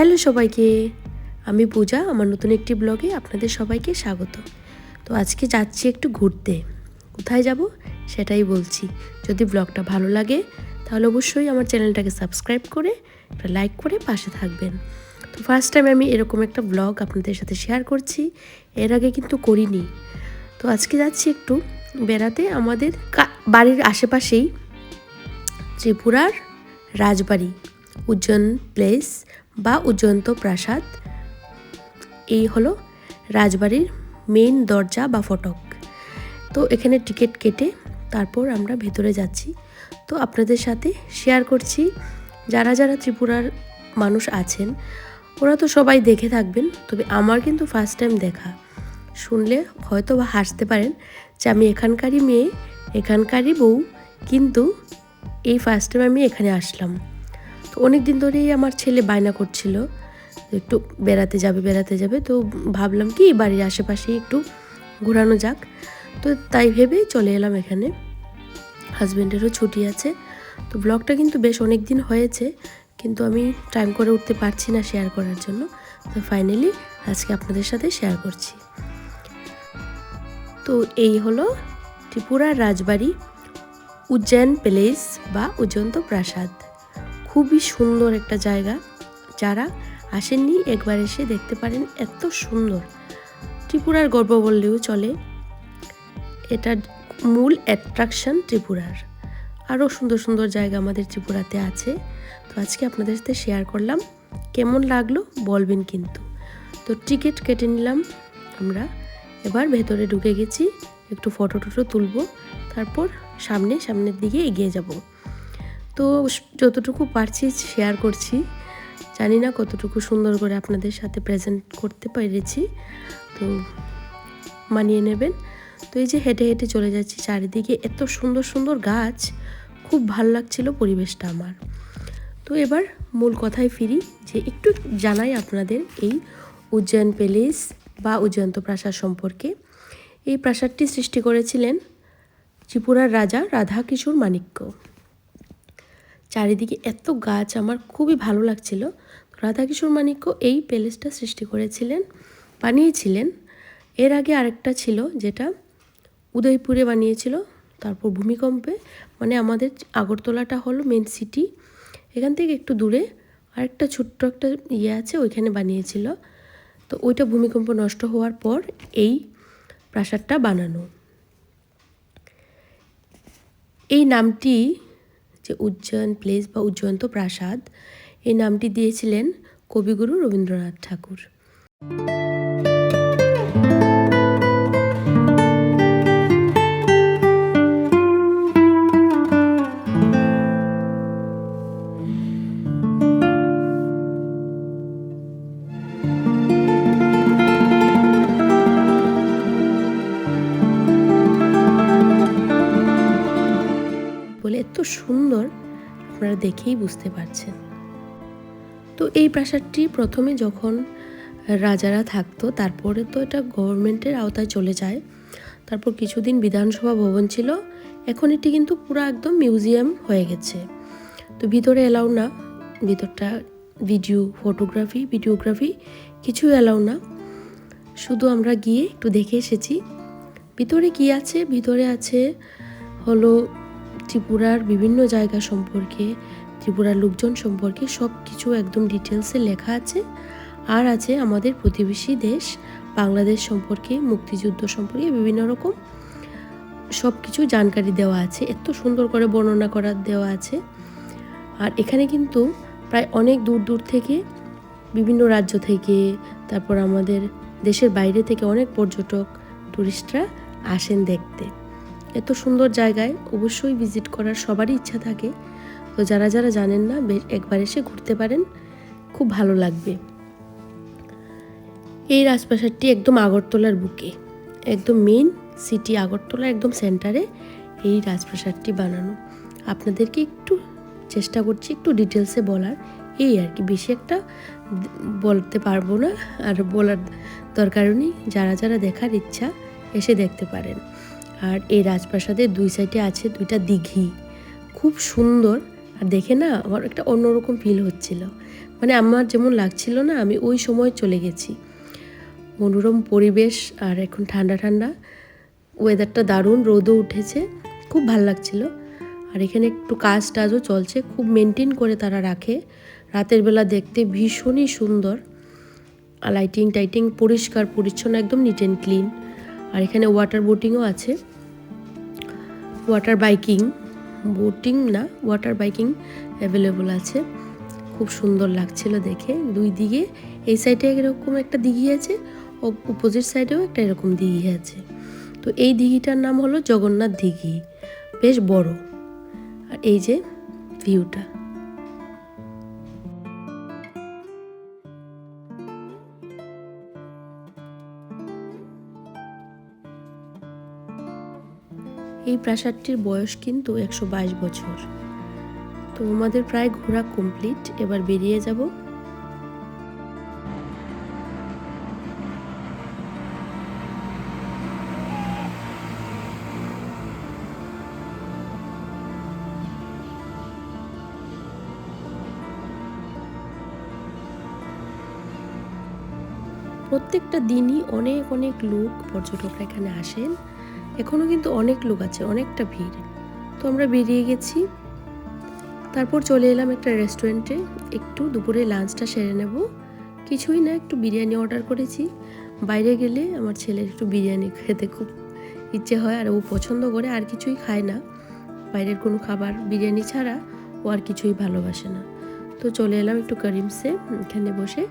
Hello সবাইকে, আমি পূজা। আমার নতুন একটি ব্লগে আপনাদের সবাইকে স্বাগত। তো আজকে যাচ্ছি একটু ঘুরতে। কোথায় যাব সেটাই বলছি। যদি ব্লগটা ভালো লাগে তাহলে অবশ্যই আমার চ্যানেলটাকে সাবস্ক্রাইব করে একটা লাইক করে পাশে থাকবেন। তো ফার্স্ট টাইম আমি এরকম একটা ব্লগ আপনাদের সাথে শেয়ার করছি, এর আগে কিন্তু করিনি। তো আজকে যাচ্ছি একটু বেড়াতে আমাদের বাড়ির আশেপাশেই ত্রিপুরার রাজবাড়ি উজ্জয়ন প্লেস বা উজ্জয়ন্ত প্রাসাদ। এই হলো রাজবাড়ির মেইন দরজা বা ফটক। তো এখানে টিকিট কেটে তারপর আমরা ভেতরে যাচ্ছি। তো আপনাদের সাথে শেয়ার করছি, যারা যারা ত্রিপুরার মানুষ আছেন ওরা তো সবাই দেখে থাকবেন, তবে আমার কিন্তু ফার্স্ট টাইম দেখা। শুনলে হয়তো বা হাসতে পারেন যে আমি এখানকারই মেয়ে, এখানকারই বউ, কিন্তু এই ফার্স্ট টাইম আমি এখানে আসলাম। তো অনেক দিন ধরেই আমার ছেলে বায়না করছিল একটু বেড়াতে যাবে, তো ভাবলাম কি বাড়ির আশেপাশে একটু ঘোরানো যাক। তো তাই ভেবেই চলে এলাম এখানে। হাজব্যান্ডেরও ছুটি আছে। তো ব্লগটা কিন্তু বেশ অনেক দিন হয়েছে, কিন্তু আমি টাইম করে উঠতে পারছি না শেয়ার করার জন্য। তো ফাইনালি আজকে আপনাদের সাথে শেয়ার করছি। তো এই হলো ত্রিপুরার রাজবাড়ি উজ্জয়ন প্যালেস বা উজ্জয়ন্ত প্রাসাদ। খুবই সুন্দর একটা জায়গা, যারা আসেননি একবার এসে দেখতে পারেন। এত সুন্দর, ত্রিপুরার গর্ব বললেও চলে। এটা মূল অ্যাট্রাকশন ত্রিপুরার। আরও সুন্দর সুন্দর জায়গা আমাদের ত্রিপুরাতে আছে। তো আজকে আপনাদের সাথে শেয়ার করলাম, কেমন লাগলো বলবেন কিন্তু। তো টিকিট কেটে নিলাম আমরা, এবার ভেতরে ঢুকে গেছি। একটু ফটো টটো তুলবো, তারপর সামনের দিকে এগিয়ে যাব। তো যতটুকু পারছি শেয়ার করছি, জানি না কতটুকু সুন্দর করে আপনাদের সাথে প্রেজেন্ট করতে পেরেছি, তো মানিয়ে নেবেন। তো এই যে হেঁটে হেঁটে চলে যাচ্ছি, চারিদিকে এত সুন্দর সুন্দর গাছ, খুব ভালো লাগছিল পরিবেশটা আমার। তো এবার মূল কথায় ফিরি, যে একটু জানাই আপনাদের এই উজ্জয়ন প্যালেস বা উজ্জয়ন্ত প্রাসাদ সম্পর্কে। এই প্রাসাদটি সৃষ্টি করেছিলেন ত্রিপুরার রাজা রাধাকিশোর মাণিক্য। চারিদিকে এত গাছ, আমার খুবই ভালো লাগছিল। রাধাকিশোর মাণিক্য এই প্যালেসটা সৃষ্টি করেছিলেন, বানিয়েছিলেন। এর আগে আরেকটা ছিল যেটা উদয়পুরে বানিয়েছিল, তারপর ভূমিকম্পে, মানে আমাদের আগরতলাটা হলো মেন সিটি, এখান থেকে একটু দূরে আরেকটা ছোট্ট একটা আছে, ওইখানে বানিয়েছিল। তো ওইটা ভূমিকম্প নষ্ট হওয়ার পর এই প্রাসাদটা বানানো। এই নামটি যে উজ্জয়ন প্লেস বা উজ্জয়ন্ত প্রাসাদ, এই নামটি দিয়েছিলেন কবিগুরু রবীন্দ্রনাথ ঠাকুর। বলে এত সুন্দর, আপনারা দেখেই বুঝতে পারছেন। তো এই প্রাসাদটি প্রথমে যখন রাজারা থাকতো, তারপরে তো এটা গভর্নমেন্টের আওতায় চলে যায়। তারপর কিছুদিন বিধানসভা ভবন ছিল, এখন এটি কিন্তু পুরো একদম মিউজিয়াম হয়ে গেছে। তো ভিতরে এলাও না, ভিতরটা ভিডিওগ্রাফি কিছু এলাও না, শুধু আমরা গিয়ে একটু দেখে এসেছি। ভিতরে কি আছে, ভিতরে আছে হলো ত্রিপুরার বিভিন্ন জায়গা সম্পর্কে, ত্রিপুরার লোকজন সম্পর্কে সব কিছু একদম ডিটেলসে লেখা আছে। আর আছে আমাদের প্রতিবেশী দেশ বাংলাদেশ সম্পর্কে, মুক্তিযুদ্ধ সম্পর্কে বিভিন্ন রকম সব কিছু জানকারি দেওয়া আছে, এত সুন্দর করে বর্ণনা করা দেওয়া আছে। আর এখানে কিন্তু প্রায় অনেক দূর দূর থেকে, বিভিন্ন রাজ্য থেকে, তারপর আমাদের দেশের বাইরে থেকে অনেক পর্যটক টুরিস্টরা আসেন দেখতে। এত সুন্দর জায়গায় অবশ্যই ভিজিট করার সবারই ইচ্ছা থাকে। তো যারা যারা জানেন না, একবার এসে ঘুরতে পারেন, খুব ভালো লাগবে। এই রাজপ্রাসাদটি একদম আগরতলার বুকে, একদম মেইন সিটি আগরতলা একদম সেন্টারে এই রাজপ্রাসাদটি বানানো। আপনাদেরকে একটু চেষ্টা করছি একটু ডিটেলসে বলার, এই আর কি, বেশি একটা বলতে পারবো না, আর বলার দরকারও নেই। যারা যারা দেখার ইচ্ছা এসে দেখতে পারেন। আর এই রাজপ্রাসাদের দুই সাইডে আছে দুইটা দিঘি, খুব সুন্দর। আর দেখে না আমার একটা অন্যরকম ফিল হচ্ছিল, মানে আমার যেমন লাগছিল না আমি ওই সময় চলে গেছি। মনোরম পরিবেশ, আর এখন ঠান্ডা ঠান্ডা ওয়েদারটা দারুণ, রোদও উঠেছে, খুব ভাল লাগছিল। আর এখানে একটু কাজ টাজও চলছে, খুব মেনটেন করে তারা রাখে। রাতের বেলা দেখতে ভীষণই সুন্দর, লাইটিং টাইটিং পরিষ্কার পরিচ্ছন্ন, একদম নিট অ্যান্ড ক্লিন। আর এখানে ওয়াটার বোটিংও আছে, ওয়াটার বাইকিং, বোটিং না ওয়াটার বাইকিং অ্যাভেলেবল আছে। খুব সুন্দর লাগছিল দেখে। দুই দিকে, এই সাইডে এরকম একটা দিঘি আছে, ও অপোজিট সাইডেও একটা এরকম দিঘি আছে। তো এই দিঘিটার নাম হলো জগন্নাথ দিঘি, বেশ বড়। আর এই যে ভিউটা, এই প্রাসাদটির বয়স কিন্তু 122 বছর। তো আমাদের প্রায় ঘোরা কমপ্লিট, এবার বেরিয়ে যাব। প্রত্যেকটা দিনই অনেক অনেক লোক, পর্যটকরা এখানে আসেন। এখনও কিন্তু অনেক লোক আছে, অনেকটা ভিড়। তো আমরা বেরিয়ে গেছি, তারপর চলে এলাম একটা রেস্টুরেন্টে, একটু দুপুরে লাঞ্চটা সেরে নেব। কিছুই না, একটু বিরিয়ানি অর্ডার করেছি। বাইরে গেলে আমার ছেলের একটু বিরিয়ানি খেতে খুব ইচ্ছে হয়, আর ও পছন্দ করে, আর কিছুই খায় না বাইরের কোনো খাবার, বিরিয়ানি ছাড়া ও আর কিছুই ভালোবাসে না। তো চলে এলাম একটু করিমসে, এখানে বসে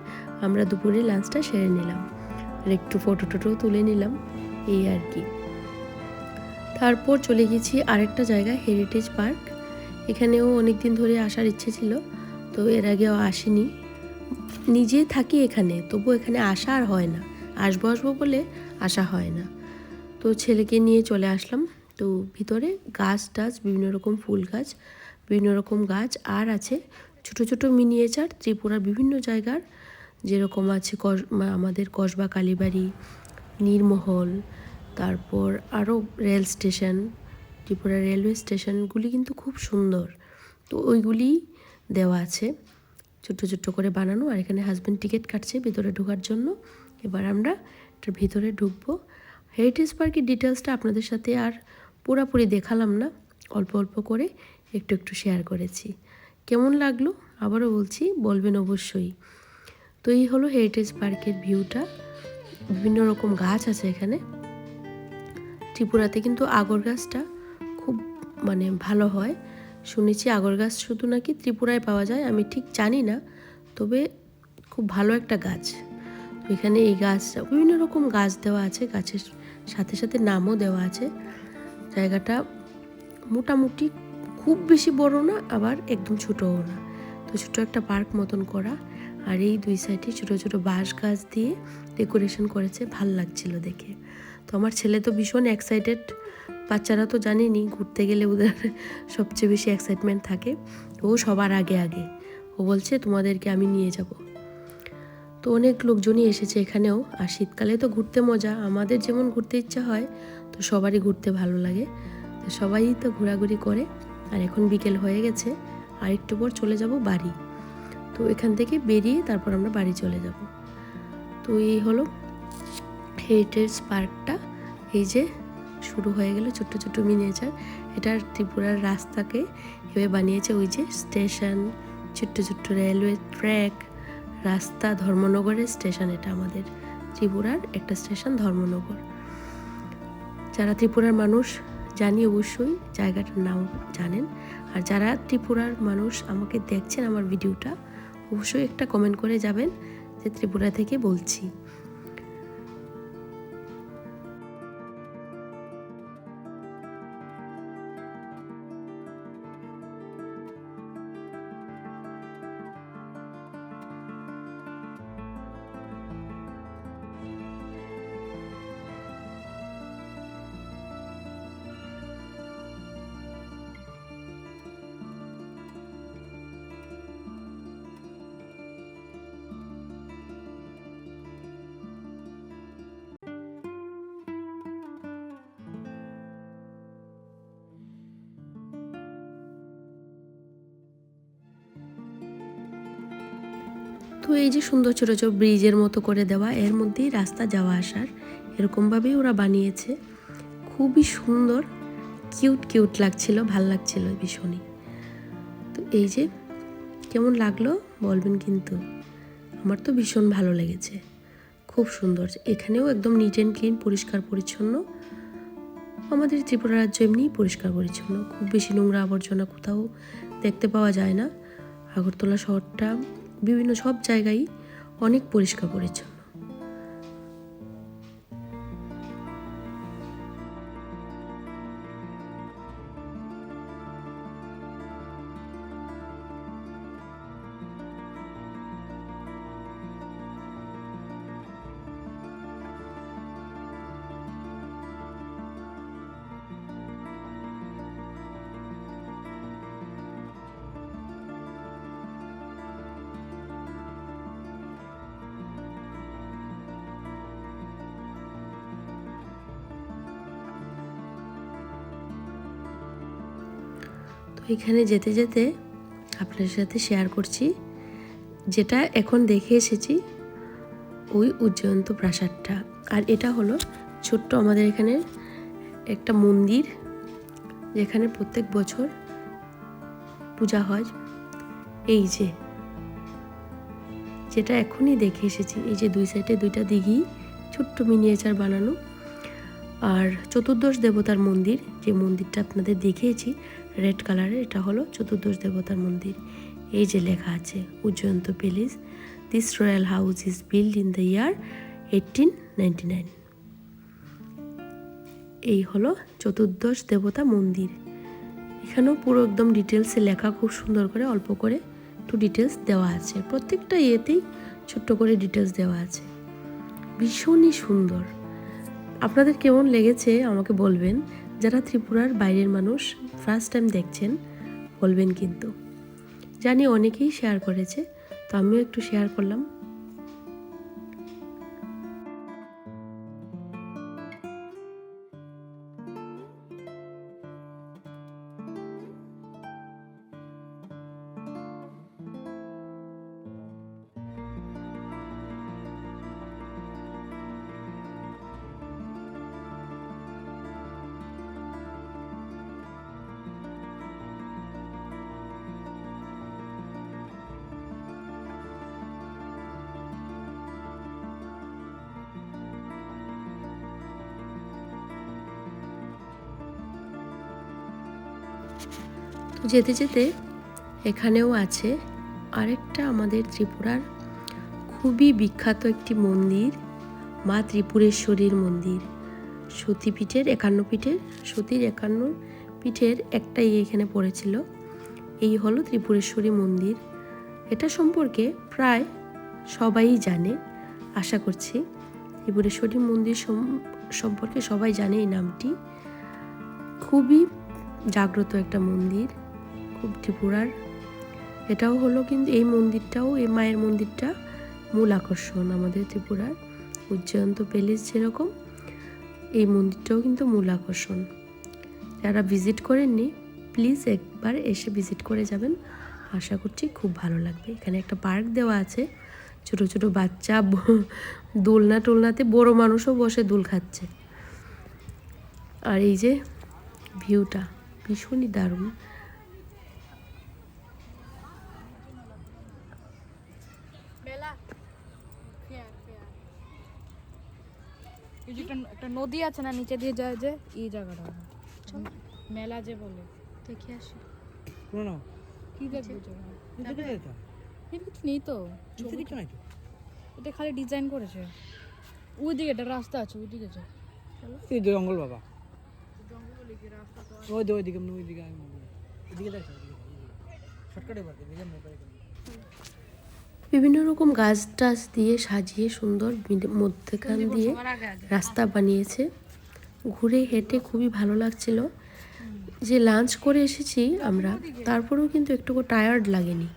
আমরা দুপুরে লাঞ্চটা সেরে নিলাম, আর একটু ফটো টটোও তুলে নিলাম, এই আর কি। তারপর চলে গেছি আরেকটা জায়গায়, হেরিটেজ পার্ক। এখানেও অনেক দিন ধরে আসার ইচ্ছে ছিল, তো এর আগেও আসিনি। নিজে থাকি এখানে, তবু এখানে আসা আর হয় না, আসবো আসবো বলে আসা হয় না। তো ছেলেকে নিয়ে চলে আসলাম। তো ভিতরে গাছ টাছ, বিভিন্ন রকম ফুল গাছ, বিভিন্ন রকম গাছ, আর আছে ছোট ছোট মিনিয়েচার ত্রিপুরার বিভিন্ন জায়গার, যেরকম আছে আমাদের কসবা কালীবাড়ি, নীরমহল, তারপর আরও রেল স্টেশন, ত্রিপুরা রেলওয়ে স্টেশনগুলি কিন্তু খুব সুন্দর। তো ওইগুলি দেওয়া আছে ছোট্ট ছোট্ট করে বানানো। আর এখানে হাজব্যান্ড টিকিট কাটছে ভিতরে ঢোকার জন্য। এবার আমরা এটার ভিতরে ঢুকবো। হেরিটেজ পার্কের ডিটেলসটা আপনাদের সাথে আর পুরোপুরি দেখালাম না, অল্প অল্প করে একটু একটু শেয়ার করেছি। কেমন লাগলো আবারও বলছি, বলবেন অবশ্যই। তো এই হলো হেরিটেজ পার্কের ভিউটা, বিভিন্ন রকম গাছ আছে এখানে। ত্রিপুরাতে কিন্তু আগর গাছটা খুব মানে ভালো হয়, শুনেছি আগর গাছ শুধু নাকি ত্রিপুরায় পাওয়া যায়, আমি ঠিক জানি না, তবে খুব ভালো একটা গাছ। তো এখানে এই গাছটা, বিভিন্ন রকম গাছ দেওয়া আছে, গাছের সাথে সাথে নামও দেওয়া আছে। জায়গাটা মোটামুটি খুব বেশি বড় না, আবার একদম ছোটও না, তো ছোটো একটা পার্ক মতন করা। আর এই দুই সাইডে ছোটো ছোটো বাঁশ গাছ দিয়ে ডেকোরেশন করেছে, ভাল লাগছিল দেখে। তো আমার ছেলে তো ভীষণ এক্সাইটেড, বাচ্চারা তো জানেনি ঘুরতে গেলে ওদের সবচেয়ে বেশি এক্সাইটমেন্ট থাকে, ও সবার আগে আগে ও বলছে তোমাদেরকে আমি নিয়ে যাব। তো অনেক লোকজনই এসেছে এখানেও, আর শীতকালে তো ঘুরতে মজা, আমাদের যেমন ঘুরতে ইচ্ছা হয়, তো সবারই ঘুরতে ভালো লাগে, তো সবাই তো ঘোরাঘুরি করে। আর এখন বিকেল হয়ে গেছে, আর একটু পর চলে যাব বাড়ি। তো এখান থেকে বেরিয়ে তারপর আমরা বাড়ি চলে যাব। তো এই হলো হেরিটেজ পার্কটা, এই যে শুরু হয়ে গেল ছোট্ট ছোট্ট মিনিয়েচার। এটা ত্রিপুরার রাস্তাকে এভাবে বানিয়েছে, ওই যে স্টেশন, ছোট্ট ছোট্ট রেলওয়ে ট্র্যাক, রাস্তা, ধর্মনগরের স্টেশন, এটা আমাদের ত্রিপুরার একটা স্টেশন ধর্মনগর। যারা ত্রিপুরার মানুষ জানি অবশ্যই জায়গাটার নাম জানেন, আর যারা ত্রিপুরার মানুষ আমাকে দেখছেন আমার ভিডিওটা, অবশ্যই একটা কমেন্ট করে যাবেন যে ত্রিপুরা থেকে বলছি। তো এই যে সুন্দর ছোটো ছোটো ব্রিজের মতো করে দেওয়া, এর মধ্যেই রাস্তা যাওয়া আসার, এরকমভাবেই ওরা বানিয়েছে। খুবই সুন্দর, কিউট কিউট লাগছিল, ভাল লাগছিল ভীষণই। তো এই যে কেমন লাগলো বলবেন কিন্তু, আমার তো ভীষণ ভালো লেগেছে, খুব সুন্দর। এখানেও একদম নিট অ্যান্ড ক্লিন, পরিষ্কার পরিচ্ছন্ন। আমাদের ত্রিপুরা রাজ্য এমনিই পরিষ্কার পরিচ্ছন্ন, খুব বেশি নোংরা আবর্জনা কোথাও দেখতে পাওয়া যায় না। আগরতলা শহরটা বিভিন্ন সব জায়গায় অনেক পরিষ্কার পরিচ্ছন্ন। এখানে যেতে যেতে আপনার সাথে শেয়ার করছি, যেটা এখন দেখে এসেছি ওই উজ্জয়ন্ত প্রাসাদটা। আর এটা হলো ছোট্ট আমাদের এখানে একটা মন্দির, যেখানে প্রত্যেক বছর পূজা হয়। এই যে যেটা এখনই দেখে এসেছি, এই যে দুই সাইডে দুইটা দিঘি, ছোট্ট মিনিয়েচার বানানো। আর চতুর্দশ দেবতার মন্দির, যে মন্দিরটা আপনাদের দেখিয়েছি রেড কালারের, এটা হলো চতুর্দশ দেবতার মন্দির। এই যে লেখা আছে Ujjayanta palace, this royal house is build in the year 1899। এই হলো চতুর্দশ দেবতা মন্দির। এখানেও পুরো একদম ডিটেলসে লেখা, খুব সুন্দর করে অল্প করে একটু ডিটেলস দেওয়া আছে, প্রত্যেকটা ইয়েতেই ছোট্ট করে ডিটেলস দেওয়া আছে, ভীষণই সুন্দর। আপনাদের কেমন লেগেছে আমাকে বলবেন, যারা ত্রিপুরার বাইরের মানুষ ফার্স্ট টাইম দেখছেন বলবেন কিন্তু। জানি অনেকেই শেয়ার করেছে, তো আমিও একটু শেয়ার করলাম। তো যেতে যেতে এখানেও আছে আরেকটা আমাদের ত্রিপুরার খুবই বিখ্যাত একটি মন্দির, মা ত্রিপুরেশ্বরীর মন্দির। সতীপীঠের 51 পীঠের, সতীর 51 পীঠের একটাই এখানে পড়েছিল। এই হলো ত্রিপুরেশ্বরী মন্দির। এটা সম্পর্কে প্রায় সবাই জানে, আশা করছি ত্রিপুরেশ্বরী মন্দির সম্পর্কে সবাই জানে এই নামটি। খুবই জাগ্রত একটা মন্দির, খুব ত্রিপুরার। এটাও হলো কিন্তু এই মন্দিরটাও, এই মায়ের মন্দিরটা মূল আকর্ষণ আমাদের ত্রিপুরার। উজ্জয়ন্ত প্যালেস যেরকম, এই মন্দিরটাও কিন্তু মূল আকর্ষণ। যারা ভিজিট করেননি প্লিজ একবার এসে ভিজিট করে যাবেন, আশা করছি খুব ভালো লাগবে। এখানে একটা পার্ক দেওয়া আছে, ছোট ছোট বাচ্চা দোলনা টোলনাতে, বড় মানুষও বসে দোল খাচ্ছে। আর এই যে ভিউটা ভীষণই দারুণ। একটা নদী আছে না, নিচে দিয়ে যায় যে এই জায়গাটা মেলা যে বলে, দেখে আসি। কি দেখবো নেই তো, এটা খালি ডিজাইন করেছে। ওইদিকে একটা রাস্তা আছে, ওইদিকে যা, জঙ্গল বাবা, ওইদিকে বিভিন্ন রকম গাছ টাছ দিয়ে সাজিয়ে সুন্দর মধ্যখান দিয়ে রাস্তা বানিয়েছে। ঘুরে হেঁটে খুবই ভালো লাগছিল। যে লাঞ্চ করে এসেছি আমরা, তারপরেও কিন্তু একটু টায়ার্ড লাগেনি,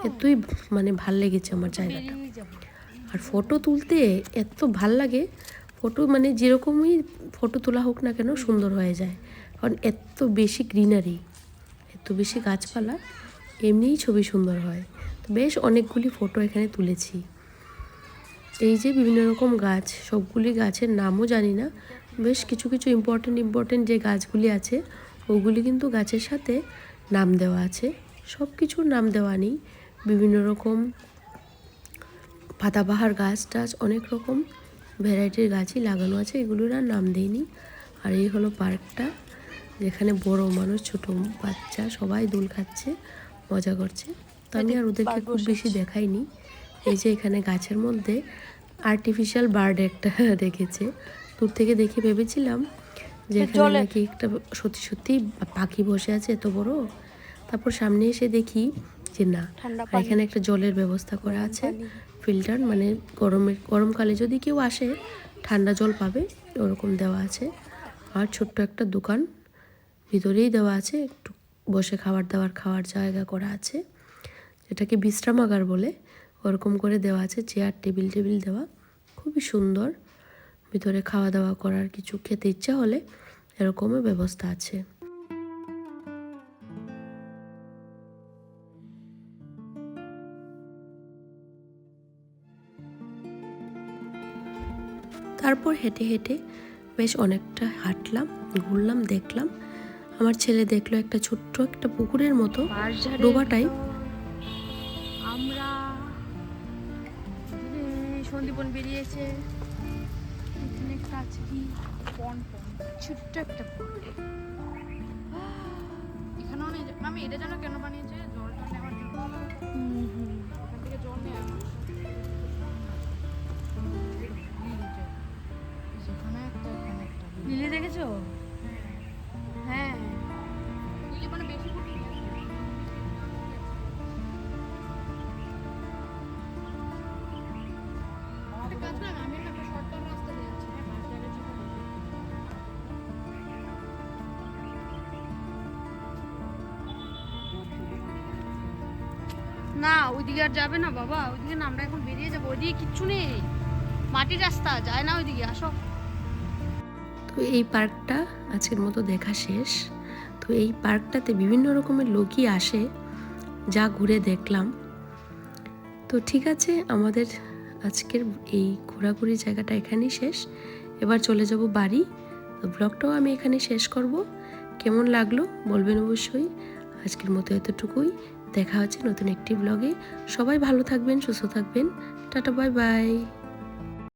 এতই মানে ভাল লেগেছে আমার জায়গাটা। আর ফটো তুলতে এত ভাল লাগে, ফটো মানে যেরকমই ফটো তোলা হোক না কেন সুন্দর হয়ে যায়, কারণ এত বেশি গ্রিনারি, এত বেশি গাছপালা এমনিই ছবি সুন্দর হয়। তো বেশ অনেকগুলি ফটো এখানে তুলেছি। এই যে বিভিন্ন রকম গাছ, সবগুলি গাছের নামও জানি না, বেশ কিছু কিছু ইম্পর্টেন্ট যে গাছগুলি আছে ওগুলি কিন্তু গাছের সাথে নাম দেওয়া আছে। সব কিছুর নাম দেওয়া নেই, বিভিন্ন রকম পাতাবাহার গাছ টাছ অনেক রকম ভ্যারাইটির গাছই লাগানো আছে, এগুলোর আর নাম দেয়নি। আর এই হলো পার্কটা, যেখানে বড় মানুষ ছোট বাচ্চা সবাই দোল খাচ্ছে, মজা করছে। তো আমি আর ওদেরকে খুব বেশি দেখাইনি। এই যে এখানে গাছের মধ্যে আর্টিফিশিয়াল বার্ড একটা রেখেছে, দূর থেকে দেখে ভেবেছিলাম যে এখানে নাকি একটা সত্যি সত্যি পাখি বসে আছে এত বড়। তারপর সামনে এসে দেখি যে না, এখানে একটা জলের ব্যবস্থা করা আছে, ফিল্টার, মানে গরমকালে যদি কেউ আসে ঠান্ডা জল পাবে ওরকম দেওয়া আছে। আর ছোট্ট একটা দোকান ভিতরেই দেওয়া আছে, একটু বসে খাওয়ার জায়গা করা আছে, যেটাকে বিশ্রামাগার বলে, ওরকম করে দেওয়া আছে, চেয়ার টেবিল দেওয়া, খুবই সুন্দর। ভিতরে খাওয়া দাওয়া করার, কিছু খেতে ইচ্ছা হলে এরকমও ব্যবস্থা আছে। তারপর হেঁটে হেঁটে বেশ অনেকটা হাঁটলাম, ঘুরলাম, দেখলাম। আমার ছেলে দেখলো একটা ছোট্ট একটা পুকুরের মতো ডোবা টাইপ। আমরা সন্দীপন বেরিয়েছে, এখানে একটা আছে কি পন ছোট্ট একটা পন। এখানে অনেক আমি এটা জানো কেন বানিয়েছে, জলটা নেওয়ার জন্য। এখান থেকে জল নেওয়া সেখানে একটা এখানে একটা লিলি দেখেছো? হ্যাঁ লিলি মানে বেশি ফুটি না। একটা কাজ না, আমি একটা শর্টকাট রাস্তা দিয়ে যাচ্ছি, হ্যাঁ পাঁচ জায়গায় ছিল না, ওইদিকে আর যাবে না বাবা, ওইদিকে না, আমরা এখন বেরিয়ে যাবো, ওইদিকে কিচ্ছু নেই, মাটির রাস্তা যায় না ওইদিকে, আসো। তো এই পার্কটা আজকের মতো দেখা শেষ। তো এই পার্কটাতে বিভিন্ন রকমের লোকই আসে, যা ঘুরে দেখলাম। তো ঠিক আছে, আমাদের আজকের এই ঘোরাঘুরি জায়গাটা এখানেই শেষ। এবার চলে যাব বাড়ি। তো ব্লগটাও আমি এখানে শেষ করব। কেমন লাগলো বলবেন অবশ্যই। আজকের মতো এতটুকুই, দেখা হচ্ছে নতুন একটি ব্লগে। সবাই ভালো থাকবেন, সুস্থ থাকবেন। Tata, bye bye.